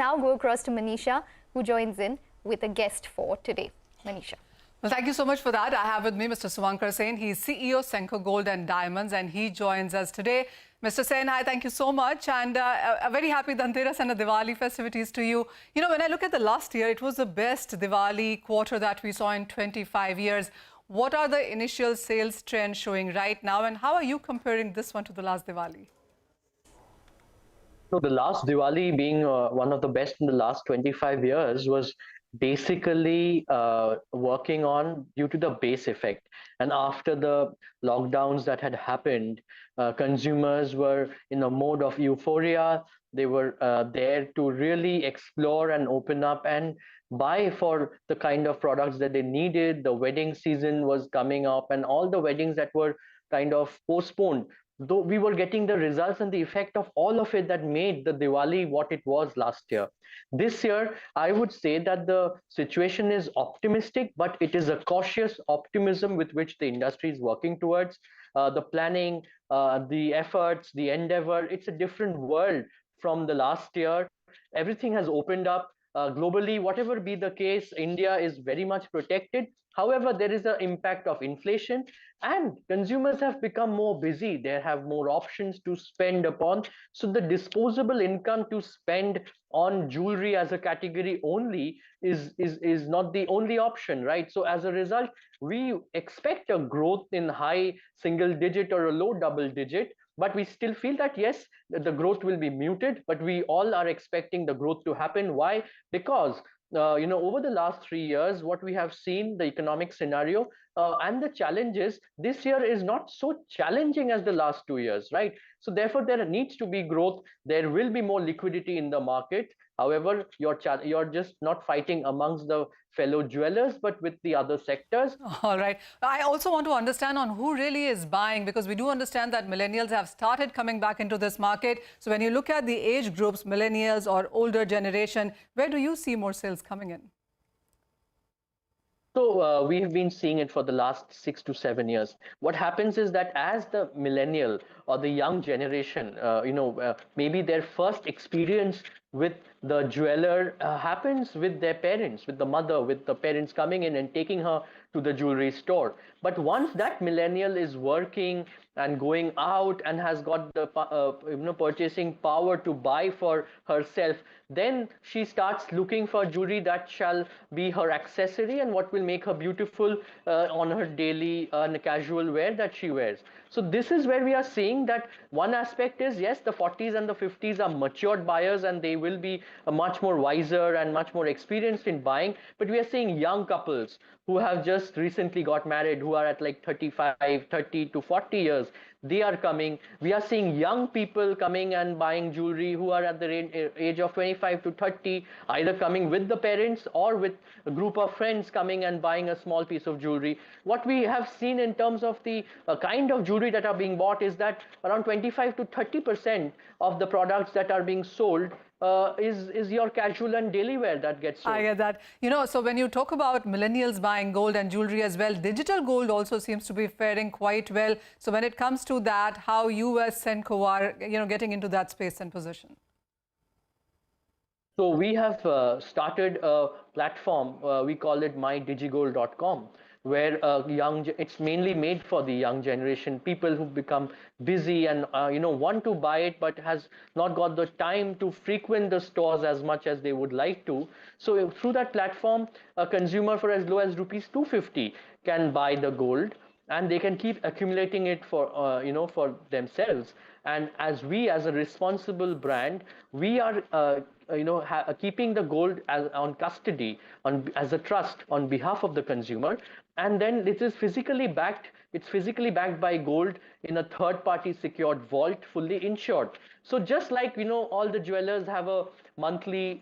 now go across to Manisha, who joins in with a guest for today. Manisha. Well, thank you so much for that. I have with me Mr. Suvankar Sen. He's CEO Senco Gold and Diamonds, and he joins us today. Mr. Sen, hi, thank you so much, and a very happy Dhanteras and a Diwali festivities to you. You know, when I look at the last year, it was the best Diwali quarter that we saw in 25 years. What are the initial sales trends showing right now, and how are you comparing this one to the last Diwali? So the last Diwali being one of the best in the last 25 years was basically working on due to the base effect. And after the lockdowns that had happened, consumers were in a mode of euphoria. They were there to really explore and open up and buy for the kind of products that they needed. The wedding season was coming up, and all the weddings that were kind of postponed, though we were getting the results and the effect of all of it that made the Diwali what it was last year. This year, I would say that the situation is optimistic, but it is a cautious optimism with which the industry is working towards. The planning, the efforts, the endeavor, it's a different world from the last year. Everything has opened up. Globally, whatever be the case, India is very much protected. However, there is an impact of inflation, and consumers have become more busy. They have more options to spend upon. So the disposable income to spend on jewelry as a category only is not the only option, right? So as a result, we expect a growth in high single digit or a low double digit, but we still feel that yes, the growth will be muted, but we all are expecting the growth to happen. Why? Because over the last 3 years, what we have seen, the economic scenario and the challenges, this year is not so challenging as the last 2 years, right? So therefore, there needs to be growth. There will be more liquidity in the market. However, you're just not fighting amongst the fellow jewelers, but with the other sectors. All right. I also want to understand on who really is buying, because we do understand that millennials have started coming back into this market. So when you look at the age groups, millennials or older generation, where do you see more sales coming in? So we have been seeing it for the last 6 to 7 years. What happens is that as the millennial or the young generation, maybe their first experience with the jeweler happens with their parents, with the mother, with the parents coming in and taking her to the jewelry store. But once that millennial is working and going out and has got the purchasing power to buy for herself, then she starts looking for jewelry that shall be her accessory and what will make her beautiful on her daily and casual wear that she wears. So this is where we are seeing that one aspect is, yes, the 40s and the 50s are matured buyers and they will be much more wiser and much more experienced in buying. But we are seeing young couples who have just recently got married, who are at like 35, 30 to 40 years. They are coming. We are seeing young people coming and buying jewelry who are at the age of 25 to 30, either coming with the parents or with a group of friends coming and buying a small piece of jewelry. What we have seen in terms of the kind of jewelry that are being bought is that around 25 to 30% of the products that are being sold is your casual and daily wear that gets sold. I get that. So when you talk about millennials buying gold and jewelry as well, digital gold also seems to be faring quite well. So when it comes to that, how you as Senco are, getting into that space and position? So we have started a platform, we call it mydigigold.com, where it's mainly made for the young generation, people who become busy and want to buy it but has not got the time to frequent the stores as much as they would like to. So through that platform, a consumer for as low as rupees 250 can buy the gold, and they can keep accumulating it for for themselves. And as a responsible brand, we are keeping the gold on custody, as a trust on behalf of the consumer, and then it is physically backed. It's physically backed by gold in a third-party secured vault, fully insured. So just like all the jewelers have a monthly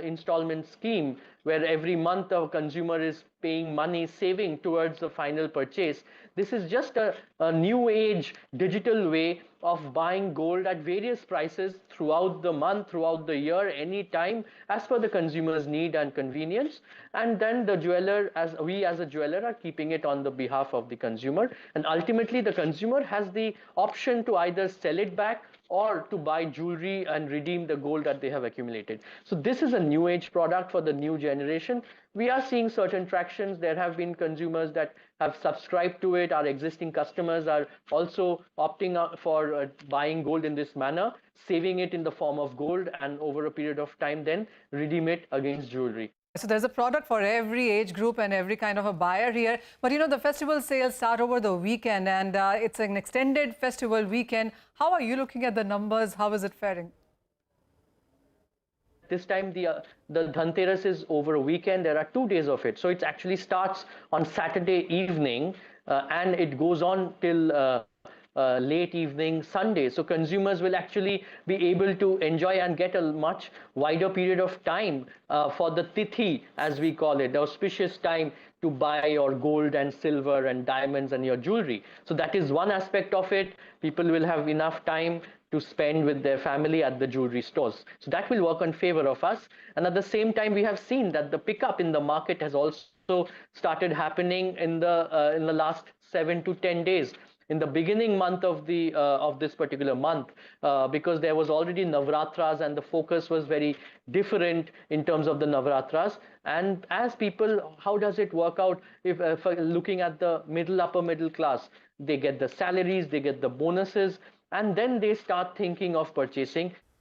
installment scheme where every month a consumer is paying money, saving towards the final purchase. This is just a new age digital way of buying gold at various prices throughout the month, throughout the year, anytime, as per the consumer's need and convenience. And then the jeweler, as a jeweler, are keeping it on the behalf of the consumer. And ultimately, the consumer has the option to either sell it back or to buy jewelry and redeem the gold that they have accumulated. So this is a new age product for the new generation. We are seeing certain tractions. There have been consumers that have subscribed to it. Our existing customers are also opting out for buying gold in this manner, saving it in the form of gold, and over a period of time then redeem it against jewelry. So there's a product for every age group and every kind of a buyer here. But you know, the festival sales start over the weekend, and it's an extended festival weekend. How are you looking at the numbers? How is it faring? This time the Dhanteras is over a weekend. There are 2 days of it. So it actually starts on Saturday evening and it goes on till late evening Sunday. So consumers will actually be able to enjoy and get a much wider period of time for the tithi, as we call it, the auspicious time to buy your gold and silver and diamonds and your jewelry. So that is one aspect of it. People will have enough time to spend with their family at the jewelry stores. So that will work in favor of us. And at the same time, we have seen that the pickup in the market has also started happening in the last 7 to 10 days. In the beginning month of this particular month, because there was already Navratras and the focus was very different in terms of the Navratras. And as people, how does it work out if looking at the upper middle class, they get the salaries, they get the bonuses, and then they start thinking of purchasing.